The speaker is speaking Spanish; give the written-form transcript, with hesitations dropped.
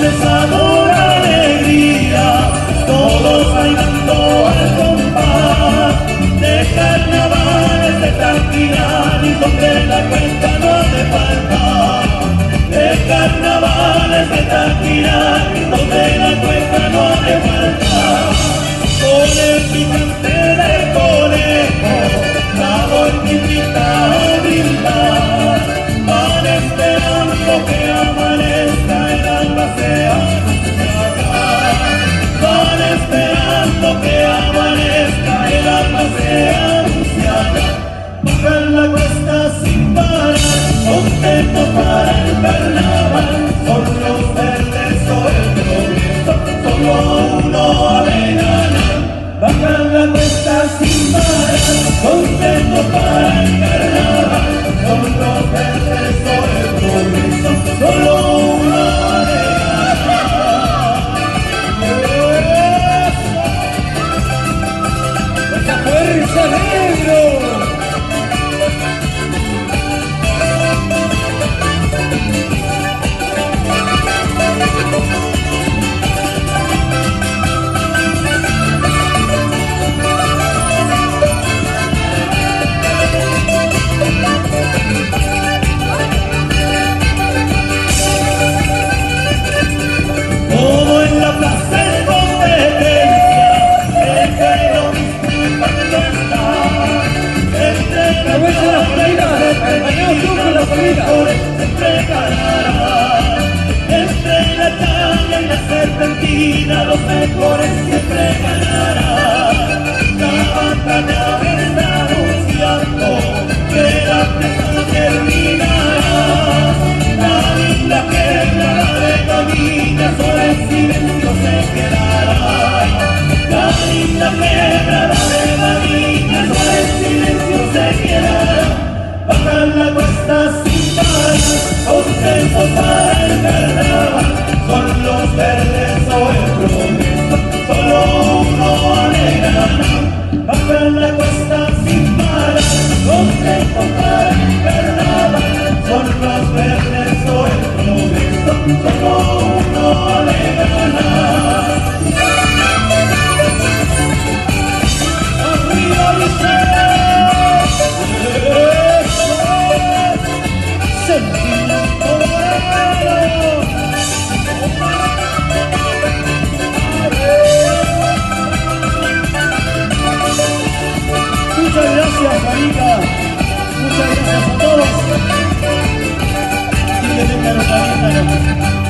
de sabor, alegría, todos bailando al compás de carnavales de tranquilidad y donde la cuenta no hace falta. De carnavales de tranquilidad y donde la cuenta no hace falta. Con el picante del conejo, la volquitita a brindar, van esperando que amanezca el alma se anunciará. Van esperando que amanezca el alma se anunciará. Bajan la cuesta sin parar, contentos para el carnaval, son los verdes o el progreso, solo uno ha de ganar. Bajan la cuesta sin parar, contentos para el carnaval, son los verdes o el progreso, solo uno ha de ganar. ¡Esa fuerza, negro! Como en la plaza de competencia, el que lo disfrutando está. Entre la los mejores se entregarán. Entre la talla y la serpentina, los mejores siempre ganarán. La batalla está anunciando que la fiesta terminará. La linda quebrada de camina sobre el silencio se quedará. La linda quebrada de camina sobre el silencio se quedará. Bajan la cuesta sin parar, contentos para el carnaval, son los verdes o el progreso, solo uno ha de ganar. Bajan la cuesta sin parar, contentos para el carnaval, son los verdes o el progreso, solo uno ha de ganar. ¡Arriba dice! Muchas gracias, Marita. Muchas gracias a todos. Y que tengan una linda noche.